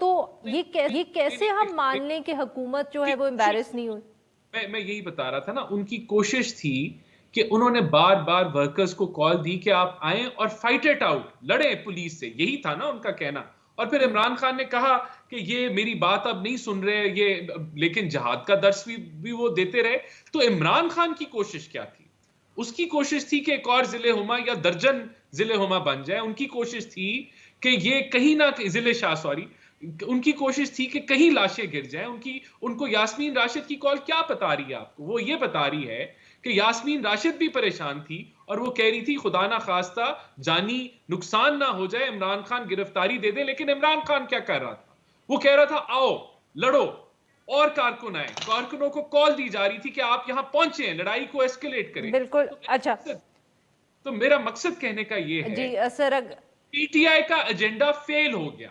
تو یہ کیسے ہم مان لیں کہ حکومت جو ہے وہ امبیرس نہیں ہوئی؟ میں یہی بتا رہا تھا نا، ان کی کوشش تھی کہ انہوں نے بار بار ورکرز کو کال دی کہ آپ آئیں اور فائٹ اٹ آؤٹ، لڑیں پولیس سے، یہی تھا نا ان کا کہنا. اور پھر عمران خان نے کہا کہ یہ میری بات اب نہیں سن رہے یہ، لیکن جہاد کا درس بھی وہ دیتے رہے. تو عمران خان کی کوشش کیا تھی؟ اس کی کوشش تھی کہ ایک اور ضلع ہما یا درجن ضلع ہما بن جائے. ان کی کوشش تھی کہ یہ کہیں نہ ضلع شاہ سوری ان کی کوشش تھی کہ کہیں لاشیں گر جائیں. ان کو یاسمین راشد کی کال کیا بتا رہی ہے آپ کو؟ وہ یہ بتا رہی ہے کہ یاسمین راشد بھی پریشان تھی اور وہ کہہ رہی تھی خدا نہ خواستہ جانی نقصان نہ ہو جائے، عمران خان گرفتاری دے دے. لیکن عمران خان کیا کر رہا تھا؟ وہ کہہ رہا تھا آؤ لڑو، اور کارکن آئے، کارکنوں کو کال دی جا رہی تھی کہ آپ یہاں پہنچیں، لڑائی کو ایسکیلیٹ کریں. بالکل. اچھا تو میرا مقصد کہنے کا یہ ہے جی سر، پی ٹی آئی کا ایجنڈا فیل ہو گیا.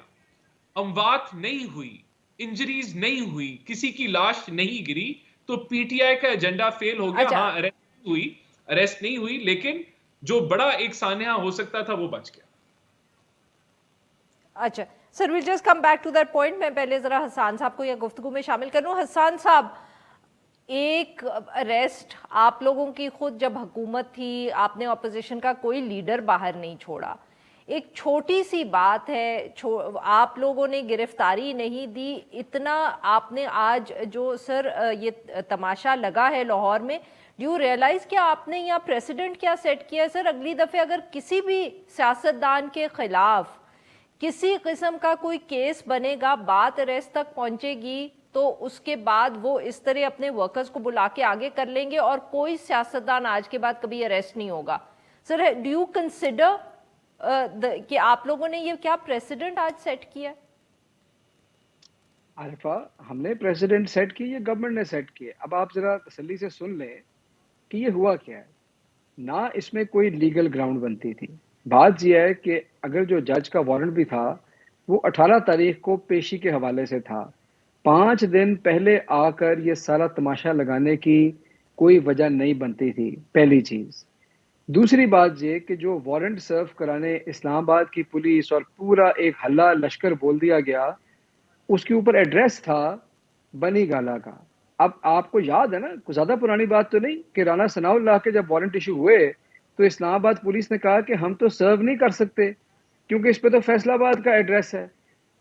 اموات نہیں ہوئی، انجریز نہیں ہوئی، کسی کی لاش نہیں گری، تو پی ٹی آئی کا ایجنڈا فیل ہو گیا. ہاں اریسٹ نہیں ہوئی، لیکن جو بڑا ایک سانحہ ہو سکتا تھا وہ بچ گیا. اچھا sir, well just come back to that point. میں پہلے ذرا حسان صاحب کو یہ گفتگو میں شامل کروں. حسان صاحب، ایک اریسٹ آپ لوگوں کی خود جب حکومت تھی، آپ نے اپوزیشن کا کوئی لیڈر باہر نہیں چھوڑا. ایک چھوٹی سی بات ہے، آپ لوگوں نے گرفتاری نہیں دی. اتنا آپ نے آج جو سر یہ تماشا لگا ہے لاہور میں، ڈو یو ریئلائز کہ آپ نے یہاں پریسیڈنٹ کیا سیٹ کیا ہے سر؟ اگلی دفعہ اگر کسی بھی سیاستدان کے خلاف کسی قسم کا کوئی کیس بنے گا، بات اریسٹ تک پہنچے گی، تو اس کے بعد وہ اس طرح اپنے ورکرز کو بلا کے آگے کر لیں گے اور کوئی سیاستدان آج کے بعد کبھی اریسٹ نہیں ہوگا. سر ڈو یو کنسیڈر کہ آپ لوگوں نے یہ کیا پریسیڈنٹ آج سیٹ کیا؟ عارفہ، ہم نے پریسیڈنٹ سیٹ کی، یہ گورنمنٹ نے سیٹ کی. اب آپ ذرا تسلی سے سن لیں کہ یہ ہوا کیا ہے. نہ اس میں کوئی لیگل گراؤنڈ بنتی تھی. بات یہ ہے کہ اگر جو جج کا وارنٹ بھی تھا وہ 18 تاریخ کو پیشی کے حوالے سے تھا. 5 دن پہلے آ کر یہ سارا تماشا لگانے کی کوئی وجہ نہیں بنتی تھی، پہلی چیز. دوسری بات یہ کہ جو وارنٹ سرو کرانے اسلام آباد کی پولیس اور پورا ایک ہلہ لشکر بول دیا گیا، اس کے اوپر ایڈریس تھا بنی گالا کا. اب آپ کو یاد ہے نا، کوئی زیادہ پرانی بات تو نہیں، کہ رانا ثناء اللہ کے جب وارنٹ ایشو ہوئے تو اسلام آباد پولیس نے کہا کہ ہم تو سرو نہیں کر سکتے کیونکہ اس پہ تو فیصلہ آباد کا ایڈریس ہے.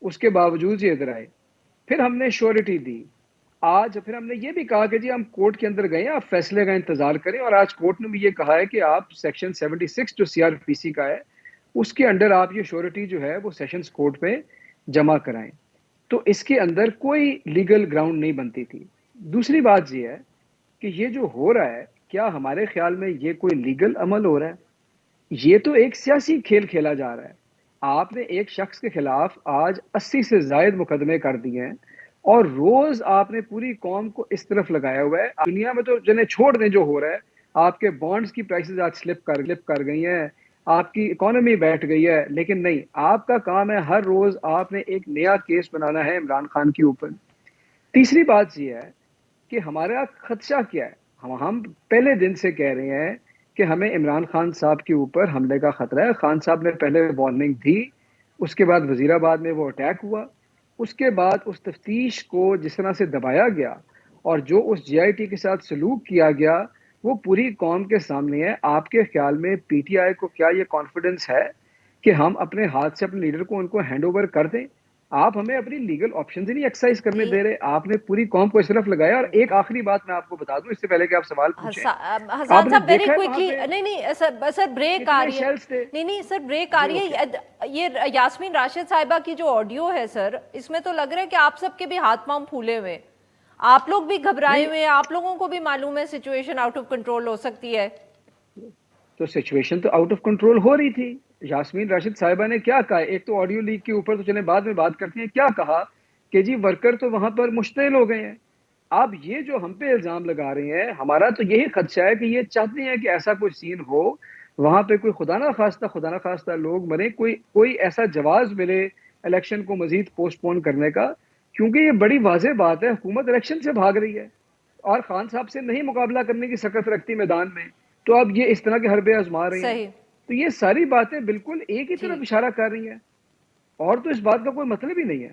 اس کے باوجود یہ ادھر آئے. پھر ہم نے شیورٹی دی. آج پھر ہم نے یہ بھی کہا کہ جی ہم کورٹ کے اندر گئے ہیں، آپ فیصلے کا انتظار کریں. اور آج کورٹ نے بھی یہ کہا ہے کہ آپ سیکشن 76 جو سی آر پی سی کا ہے اس کے انڈر آپ یہ شیورٹی جو ہے وہ سیشنز کورٹ میں جمع کرائیں. تو اس کے اندر کوئی لیگل گراؤنڈ نہیں بنتی تھی. دوسری بات یہ ہے کہ یہ جو ہو رہا ہے، کیا ہمارے خیال میں یہ کوئی لیگل عمل ہو رہا ہے؟ یہ تو ایک سیاسی کھیل کھیلا جا رہا ہے. آپ نے ایک شخص کے خلاف آج 80 سے زائد مقدمے کر دیے ہیں اور روز آپ نے پوری قوم کو اس طرف لگایا ہوا ہے. دنیا میں تو جنہیں چھوڑ دیں جو ہو رہا ہے. آپ کے بانڈز کی پرائسز آج سلپ کر گئی ہیں، آپ کی اکانومی بیٹھ گئی ہے. لیکن نہیں، آپ کا کام ہے ہر روز آپ نے ایک نیا کیس بنانا ہے عمران خان کے اوپر. تیسری بات یہ ہے کہ ہمارا خدشہ کیا ہے. ہم پہلے دن سے کہہ رہے ہیں کہ ہمیں عمران خان صاحب کے اوپر حملے کا خطرہ ہے. خان صاحب نے پہلے وارننگ دی، اس کے بعد وزیر آباد میں وہ اٹیک ہوا. اس کے بعد اس تفتیش کو جس طرح سے دبایا گیا اور جو اس جی آئی ٹی کے ساتھ سلوک کیا گیا وہ پوری قوم کے سامنے ہے. آپ کے خیال میں پی ٹی آئی کو کیا یہ کانفیڈنس ہے کہ ہم اپنے ہاتھ سے اپنے لیڈر کو ان کو ہینڈ اوور کر دیں؟ آپ ہمیں اپنی لیگل آپشنز ہی نہیں ایکسرسائز کرنے دے رہے. آپ نے پوری قوم کو اس طرف لگایا. اور ایک آخری بات میں آپ کو بتا دوں اس سے پہلے کہ آپ سوال پوچھیں، حسان صاحب ویری کوئکلی، نہیں سر بریک آ رہی ہے، نہیں سر بریک آ رہی ہے. یہ یاسمین راشد صاحبہ کی جو آڈیو ہے سر، اس میں تو لگ رہا ہے کہ آپ سب کے بھی ہاتھ پاؤں پھولے ہوئے، آپ لوگ بھی گھبرائے ہوئے ہیں، آپ لوگوں کو بھی معلوم ہے سچویشن آؤٹ آف کنٹرول ہو سکتی ہے. تو سچویشن تو آؤٹ آف کنٹرول ہو رہی تھی. یاسمین راشد صاحبہ نے کیا کہا؟ ایک تو آڈیو لیک کے اوپر تو چلیں بعد میں بات کرتے ہیں. کیا کہا کہ جی ورکر تو وہاں پر مشتعل ہو گئے ہیں. اب یہ جو ہم پہ الزام لگا رہے ہیں، ہمارا تو یہی خدشہ ہے کہ یہ چاہتے ہیں کہ ایسا کوئی سین ہو وہاں پہ، کوئی خدا نہ خواستہ لوگ مرے، کوئی ایسا جواز ملے الیکشن کو مزید پوسٹ پون کرنے کا. کیونکہ یہ بڑی واضح بات ہے، حکومت الیکشن سے بھاگ رہی ہے اور خان صاحب سے نہیں مقابلہ کرنے کی سکت رکھتی میدان میں، تو اب یہ اس طرح کے حربے آزما رہے ہیں. تو یہ ساری باتیں بالکل ایک ہی طرف اشارہ کر رہی ہیں اور تو اس بات کا کوئی مطلب ہی نہیں ہے.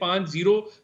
5-0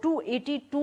282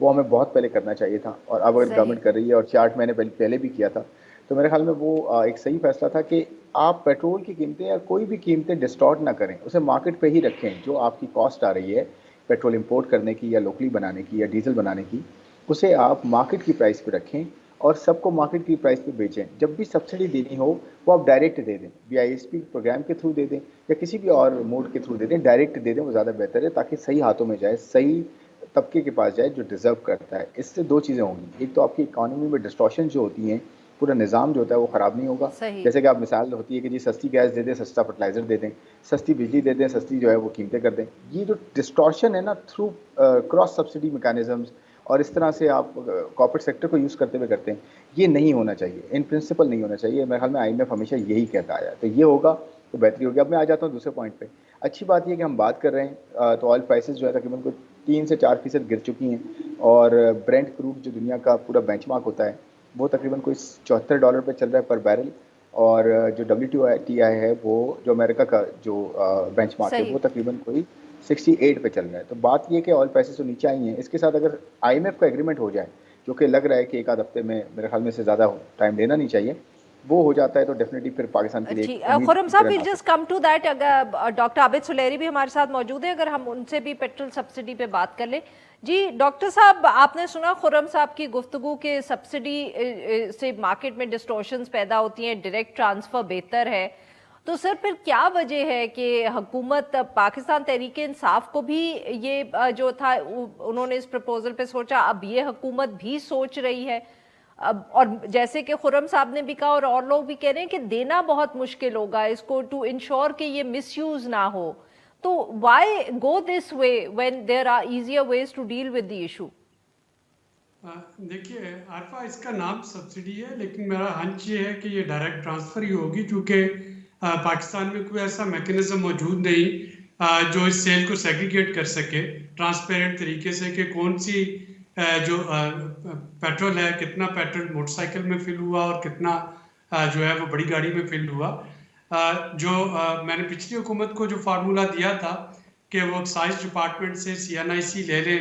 وہ ہمیں بہت پہلے کرنا چاہیے تھا، اور اب اگر صحیح گورنمنٹ کر رہی ہے اور چارٹ میں نے پہلے بھی کیا تھا، تو میرے خیال میں وہ ایک صحیح فیصلہ تھا کہ آپ پیٹرول کی قیمتیں یا کوئی بھی قیمتیں ڈسٹارٹ نہ کریں، اسے مارکیٹ پہ ہی رکھیں. جو آپ کی کاسٹ آ رہی ہے پیٹرول امپورٹ کرنے کی یا لوکلی بنانے کی یا ڈیزل بنانے کی، اسے آپ مارکیٹ کی پرائس پہ رکھیں اور سب کو مارکیٹ کی پرائس پہ بیچیں. جب بھی سبسڈی دینی ہو وہ آپ ڈائریکٹ دے دیں، BISP پروگرام کے تھرو دے دیں یا کسی بھی اور موڈ کے تھرو دے دیں، ڈائریکٹ دے دیں، وہ زیادہ بہتر ہے تاکہ صحیح ہاتھوں میں جائے، صحیح طبقے کے پاس جائے جو ڈیزرو کرتا ہے. اس سے دو چیزیں ہوں گی، ایک تو آپ کی اکانومی میں ڈسٹورشن جو ہوتی ہیں، پورا نظام جو ہوتا ہے وہ خراب نہیں ہوگا. صحیح جیسے کہ آپ مثال ہوتی ہے کہ جی سستی گیس دے دیں، سستا فرٹیلائزر دے دیں، سستی بجلی دے دیں، سستی جو ہے وہ قیمتیں کر دیں. یہ جو ڈسٹورشن ہے نا تھرو کراس سبسڈی میکانزمز، اور اس طرح سے آپ کارپوریٹ سیکٹر کو یوز کرتے ہوئے کرتے ہیں، یہ نہیں ہونا چاہیے، ان پرنسپل نہیں ہونا چاہیے. میرے خیال میں IMF ہمیشہ یہی کہتا آیا ہے، تو یہ ہوگا تو بہتری ہوگی. اب میں آ جاتا ہوں دوسرے پوائنٹ پہ. اچھی بات یہ کہ ہم بات کر رہے ہیں تو آئل پرائسز جو ہے تقریباً کوئی 3 سے 4% گر چکی ہیں، اور برینٹ کروڈ جو دنیا کا پورا بینچ مارک ہوتا ہے وہ تقریباً کوئی $74 پہ چل رہا ہے پر بیرل، اور جو WTI ہے وہ جو امریکہ کا جو بینچ مارک ہے صحیح وہ تقریباً کوئی 68 پہ چل رہا ہے. تو بات یہ کہ آئل پرائسز تو نیچے آئی ہیں، اس کے ساتھ اگر IMF کا ایگریمنٹ ہو جائے، جو کہ لگ رہا ہے کہ ایک آدھ ہفتے میں، میرے خیال میں سے زیادہ ٹائم لینا نہیں چاہیے، وہ ہو جاتا ہے تو ڈیفینیٹلی پھر پاکستان کے لیے جی ایک امید خرم کی صاحب کرن ویل آ جسٹ سکتی ہے. Come to that. اگر ڈاکٹر عابد سلیری بھی ہمارے ساتھ موجود ہیں، اگر ہم ان سے بھی پیٹرول سبسڈی پہ بات کر لیں. جی ڈاکٹر صاحب، آپ نے سنا خرم صاحب کی گفتگو کہ سبسڈی سے مارکیٹ میں ڈسٹورشنز پیدا ہوتی ہیں، ڈائریکٹ ٹرانسفر بہتر ہے. تو سر پھر کیا وجہ ہے کہ حکومت پاکستان تحریک انصاف کو بھی یہ جو تھا انہوں نے اس پرپوزل پہ سوچا، اب یہ حکومت بھی سوچ رہی ہے، اور جیسے کہ خرم صاحب نے بھی کہا اور لوگ بھی کہہ رہے ہیں کہ دینا بہت مشکل ہوگا اس کو ٹو انشور کہ یہ مس یوز نہ ہو. تو why go this way when there are easier ways to deal with the issue? دیکھیے عارفہ، اس کا نام سبسڈی ہے لیکن میرا ہنچ یہ ہے کہ یہ ڈائریکٹ ٹرانسفر ہی ہوگی، کیونکہ پاکستان میں کوئی ایسا میکنزم موجود نہیں جو اس سیل کو سیگریگیٹ کر سکے ٹرانسپیرنٹ طریقے سے کہ کون سی جو پیٹرول ہے، کتنا پیٹرول موٹر سائیکل میں فل ہوا اور کتنا جو ہے وہ بڑی گاڑی میں فل ہوا. جو میں نے پچھلی حکومت کو جو فارمولا دیا تھا کہ وہ ایکسائز ڈپارٹمنٹ سے CNIC لے لیں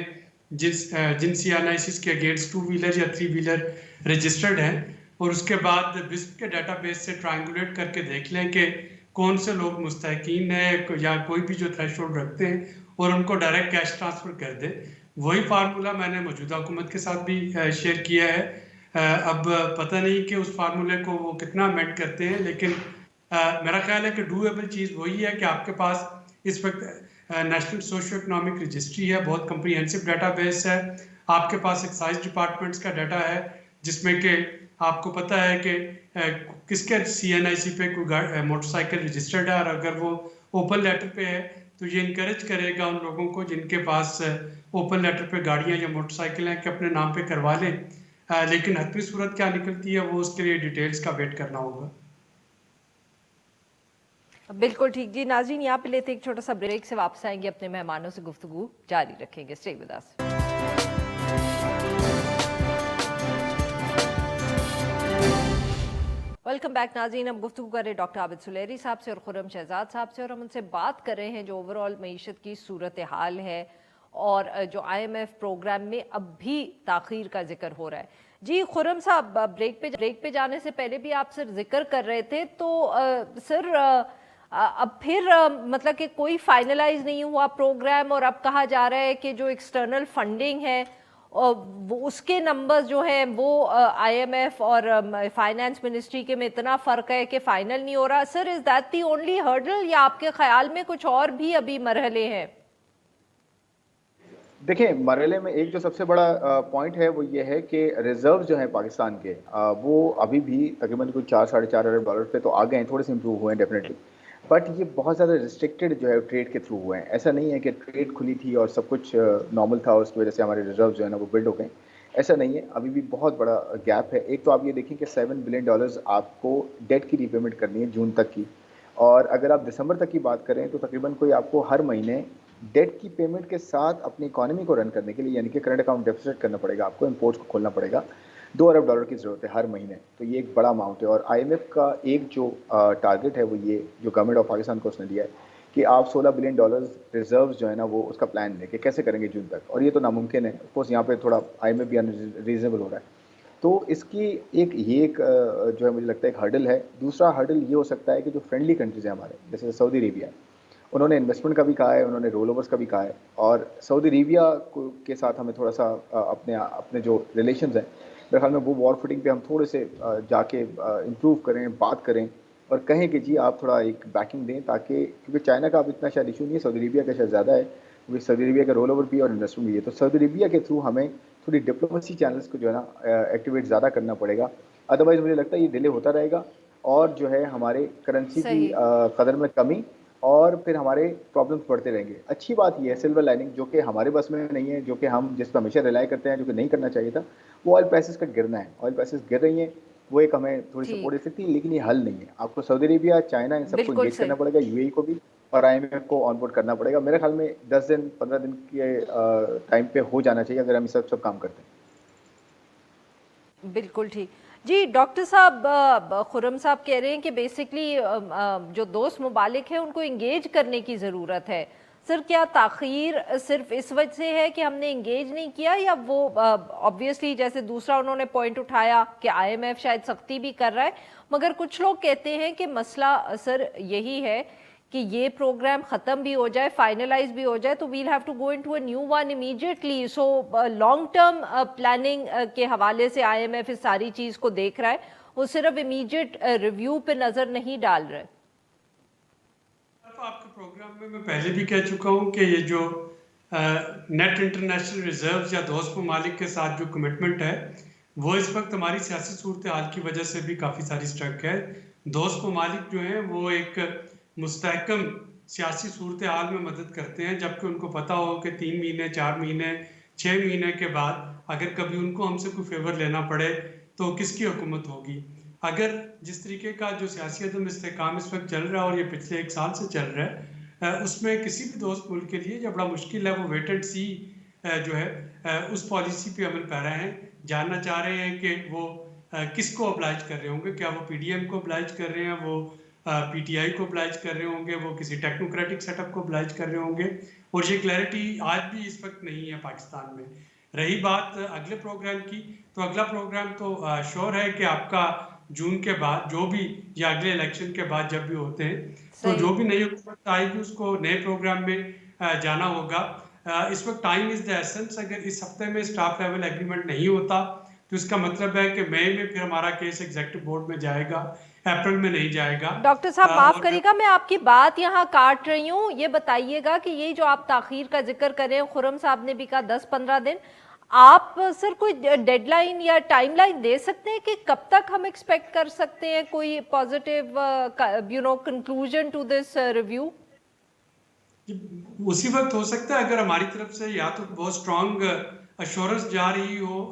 جن CNICs کے اگینسٹ 2 ویلر یا 3 ویلر رجسٹرڈ ہیں، اور اس کے بعد بسپ کے ڈیٹا بیس سے ٹرائنگولیٹ کر کے دیکھ لیں کہ کون سے لوگ مستحقین ہیں یا کوئی بھی جو تھریش ہولڈ رکھتے ہیں، اور ان کو ڈائریکٹ کیش ٹرانسفر کر دیں. وہی فارمولا میں نے موجودہ حکومت کے ساتھ بھی شیئر کیا ہے. اب پتہ نہیں کہ اس فارمولے کو وہ کتنا امینڈ کرتے ہیں، لیکن میرا خیال ہے کہ ڈویبل چیز وہی ہے کہ آپ کے پاس اس وقت نیشنل سوشو اکنامک رجسٹری ہے، بہت کمپریہنسو ڈیٹا بیس ہے. آپ کے پاس ایکسائز ڈپارٹمنٹس کا ڈیٹا ہے جس میں کہ آپ کو پتہ ہے کہ کس کے CNIC پہ کوئی موٹر سائیکل رجسٹرڈ ہے، اور اگر وہ اوپن لیٹر پہ ہے تو یہ انکریج کرے گا ان لوگوں کو جن کے پاس اوپن لیٹر پہ گاڑیاں یا موٹر سائیکل ہیں کہ اپنے نام پہ کروا لیں. لیکن حتمی صورت کیا نکلتی ہے وہ اس کے لیے ڈیٹیلز کا ویٹ کرنا ہوگا. بالکل ٹھیک. جی ناظرین، یہاں پہ لیتے ایک چھوٹا سا بریک، سے واپس آئیں گے اپنے مہمانوں سے گفتگو جاری رکھیں گے. Stay with us. Welcome back ناظرین. ہم گفتگو کر رہے ہیں ڈاکٹر عابد سلیری صاحب سے اور خرم شہزاد صاحب سے، اور ہم ان سے بات کر رہے ہیں جو اوور آل معیشت کی صورتحال ہے اور جو IMF پروگرام میں اب بھی تاخیر کا ذکر ہو رہا ہے. جی خرم صاحب، بریک پہ جانے سے پہلے بھی آپ سر ذکر کر رہے تھے، تو سر اب پھر مطلب کہ کوئی فائنلائز نہیں ہوا پروگرام، اور اب کہا جا رہا ہے کہ جو ایکسٹرنل فنڈنگ ہے اس کے نمبرز جو ہیں وہ IMF اور فائنانس منسٹری کے میں اتنا فرق ہے کہ فائنل نہیں ہو رہا. Sir is that the only hurdle, یا آپ کے خیال میں کچھ اور بھی ابھی مرحلے ہیں؟ دیکھیں، مرحلے میں ایک جو سب سے بڑا پوائنٹ ہے وہ یہ ہے کہ ریزرو جو ہیں پاکستان کے وہ ابھی بھی تقریباً کوئی $4-4.5 ارب پہ تو آ گئے ہیں، تھوڑے سے امپروو ہوئے ہیں ڈیفینیٹلی، بٹ یہ بہت زیادہ ریسٹرکٹیڈ جو ہے ٹریڈ کے تھرو ہوئے ہیں. ایسا نہیں ہے کہ ٹریڈ کھلی تھی اور سب کچھ نارمل تھا اور اس کی وجہ سے ہمارے ریزرو جو ہے نا وہ بلڈ ہو گئے. ایسا نہیں ہے، ابھی بھی بہت بڑا گیپ ہے. ایک تو آپ یہ دیکھیں کہ $7 بلین آپ کو ڈیٹ کی ری پیمنٹ کرنی ہے جون تک کی، اور اگر آپ دسمبر تک کی بات کریں تو تقریباً کوئی آپ کو ہر مہینے ڈیٹ کی پیمنٹ کے ساتھ اپنی اکانومی کو رن کرنے کے لیے، یعنی کہ کرنٹ اکاؤنٹ ڈیفیسٹ کرنا پڑے گا آپ کو، امپورٹس کو کھولنا پڑے گا. $2 ارب کی ضرورت ہے ہر مہینے. تو یہ ایک بڑا اماؤنٹ ہے. اور IMF کا ایک جو ٹارگٹ ہے وہ یہ جو گورنمنٹ آف پاکستان کو اس نے دیا ہے کہ آپ $16 بلین ریزروز جو ہے نا وہ اس کا پلان لے کے کیسے کریں گے جون تک, اور یہ تو ناممکن ہے. آف کورس یہاں پہ تھوڑا IMF بھی ریزنیبل ہو رہا ہے. تو اس کی یہ ایک جو ہے مجھے لگتا ہے ایک ہرڈل ہے. دوسرا ہرڈل یہ ہو سکتا ہے کہ جو فرینڈلی کنٹریز ہیں ہمارے, جیسے سعودی عربیہ, انہوں نے انویسٹمنٹ کا بھی کہا ہے, انہوں نے رول اوورس کا بھی کہا ہے, اور سعودی عربیہ کے ساتھ ہمیں تھوڑا سا اپنے جو ریلیشنز ہیں میرے خیال میں وہ وار فوٹنگ پہ ہم تھوڑے سے جا کے امپروو کریں, بات کریں اور کہیں کہ جی آپ تھوڑا ایک بیکنگ دیں, تاکہ کیونکہ چائنا کا اب اتنا شاید ایشو نہیں ہے, سعودی عربیہ کا شاید زیادہ ہے, کیونکہ سعودی عربیہ کا رول اوور بھی ہے اور انویسٹمنٹ بھی ہے. تو سعودی عربیہ کے تھرو ہمیں تھوڑی ڈپلومیسی چینلس کو جو ہے نا ایکٹیویٹ زیادہ کرنا پڑے گا. ادروائز مجھے لگتا ہے یہ ڈیلے ہوتا رہے گا, اور جو ہے ہمارے کرنسی کی قدر میں کمی, اور پھر ہمارے پرابلمس بڑھتے رہیں گے. اچھی بات یہ ہے سلور لائننگ, جو کہ ہمارے بس میں نہیں ہے, جو کہ ہم جس پہ ہمیشہ ریلائی کرتے ہیں, جو کہ نہیں کرنا چاہیے تھا, وہ آئل پرائسز کا گرنا ہے. آئل پرائسز گر رہی ہیں, وہ ایک ہمیں تھوڑی سپورٹ دے سکتی ہے, لیکن یہ حل نہیں ہے. آپ کو سعودی عربیہ, چائنا, ان سب کو انگیج کرنا پڑے گا, UAE کو بھی, اور IMF کو آن بورڈ کرنا پڑے گا. میرے خیال میں 10 دن 15 دن کے ٹائم پہ ہو جانا چاہیے اگر ہم سب کام کرتے ہیں. بالکل ٹھیک. جی ڈاکٹر صاحب, خرم صاحب کہہ رہے ہیں کہ بیسکلی جو دوست ممالک ہیں ان کو انگیج کرنے کی ضرورت ہے. سر کیا تاخیر صرف اس وجہ سے ہے کہ ہم نے انگیج نہیں کیا, یا وہ آبویسلی جیسے دوسرا انہوں نے پوائنٹ اٹھایا کہ IMF شاید سختی بھی کر رہا ہے, مگر کچھ لوگ کہتے ہیں کہ مسئلہ سر یہی ہے کہ یہ پروگرام ختم بھی ہو جائے, فائنلائز بھی ہو جائے, تو we'll have to go into a new one immediately. So long term planning کے حوالے سے IMF اس ساری چیز کو دیکھ رہا ہے, وہ صرف امیڈیٹ ریویو پہ نظر نہیں ڈال رہے. آپ کے پروگرام میں پہلے بھی کہہ چکا ہوں کہ یہ جو نیٹ انٹرنیشنل ریزروز یا دوست ممالک کے ساتھ جو کمٹمنٹ ہے وہ اس وقت ہماری سیاسی صورتحال کی وجہ سے بھی کافی ساری سٹرک ہے. دوست ممالک جو ہیں وہ ایک مستحکم سیاسی صورتحال میں مدد کرتے ہیں, جبکہ ان کو پتہ ہو کہ 3 مہینے 4 مہینے 6 مہینے کے بعد اگر کبھی ان کو ہم سے کوئی فیور لینا پڑے تو کس کی حکومت ہوگی. اگر جس طریقے کا جو سیاسی عدم استحکام اس وقت چل رہا ہے اور یہ پچھلے 1 سال سے چل رہا ہے, اس میں کسی بھی دوست ملک کے لیے جو بڑا مشکل ہے وہ ویٹ اینڈ سی جو ہے اس پالیسی پہ عمل پیرا ہیں. جاننا چاہ رہے ہیں کہ وہ کس کو ابلائج کر رہے ہوں گے, کیا وہ PDM کو ابلائج کر رہے ہیں, وہ PTI کو ابلائج کر رہے ہوں گے, وہ کسی ٹیکنوکریٹک سیٹ اپ کو ابلائج کر رہے ہوں گے, اور یہ کلیئرٹی آج بھی اس وقت نہیں ہے پاکستان میں. رہی بات اگلے پروگرام کی, تو اگلا پروگرام تو شور ہے کہ آپ کا جون کے بعد جو بھی یا اگلے الیکشن کے بعد جب بھی ہوتے ہیں تو جو بھی نئی حکومت آئے گی اس کو نئے پروگرام میں جانا ہوگا. اس وقت ٹائم از دا ایسنس. اگر اس ہفتے میں اسٹاف لیول ایگریمنٹ نہیں ہوتا تو اس کا مطلب ہے کہ مئی میں پھر ہمارا کیس ایگزیکٹو بورڈ میں جائے گا, اپریل میں نہیں جائے گا. ڈاکٹر صاحب معاف کریے گا, میں آپ کی بات یہاں کاٹ رہی ہوں. یہ بتائیے گا کہ یہ جو آپ تاخیر کا ذکر کر رہے ہیں, خرم صاحب نے بھی کہا 10-15 دن, آپ سر کوئی ڈیڈ لائن یا ٹائم لائن دے سکتے ہیں کہ کب تک ہم ایکسپیکٹ کر سکتے ہیں کوئی positive conclusion to this review? اسی وقت ہو سکتا ہے اگر ہماری طرف سے یا تو بہت اسٹرانگ ایشورنس جا رہی ہو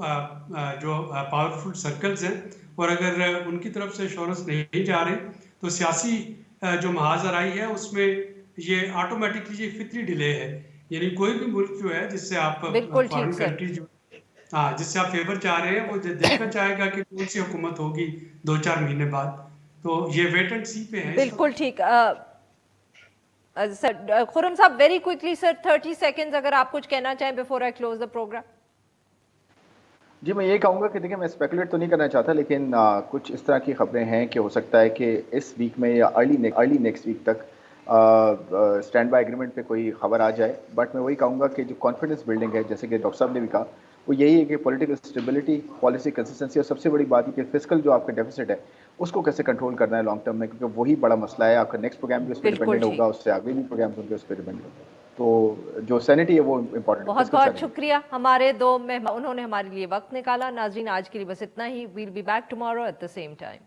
جو پاورفل سرکلز ہیں, اور اگر ان کی طرف سے ایشورنس نہیں جا رہے تو سیاسی جو محاذ آرائی ہے اس میں یہ آٹومیٹکلی یہ فطری ڈیلے ہے. یعنی کوئی بھی ملک جو ہے جس سے آپ فارن کنٹری جو جس سے آپ فیور چاہ رہے ہیں وہ دیکھنا چاہے گا کہ کون سی حکومت ہوگی 2-4 مہینے بعد. تو یہ ویٹ اینڈ سی پہ ہے. بالکل ٹھیک. سر خرم صاحب ویری کوئکلی سر 30 سیکنڈز اگر آپ کچھ کہنا چاہیں before I close the programme. جی میں یہ کہوں گا کہ دیکھیں میں اسپیکولیٹ تو نہیں کرنا چاہتا, لیکن کچھ اس طرح کی خبریں ہیں کہ ہو سکتا ہے کہ اس ویک میں یا ارلی نیکسٹ ویک تک اسٹینڈ بائی ایگریمنٹ پہ کوئی خبر آ جائے. بٹ میں وہی کہوں گا کہ جو کانفیڈنس بلڈنگ ہے, جیسے کہ ڈاکٹر صاحب نے بھی کہا, وہ یہی ہے کہ پولیٹیکل اسٹیبلٹی, پالیسی کنسسٹنسی, اور سب سے بڑی بات یہ کہ فسکل جو آپ کا ڈیفیسٹ ہے اس کو کیسے کنٹرول کرنا ہے لانگ ٹرم میں, کیونکہ وہی بڑا مسئلہ ہے. آپ کا نیکسٹ پروگرام بھی اس پہ ڈیپینڈنٹ ہوگا, اس سے آگے بھی پروگرام ہوں گے اس پہ ڈیپینڈنٹ ہوگا. تو جو سینیٹی ہے وہ امپورٹنٹ ہے. بہت بہت شکریہ. ہمارے 2 مہمان انہوں نے ہمارے لیے وقت نکالا. ناظرین آج کے لیے بس اتنا ہی. We'll be back tomorrow at the same time.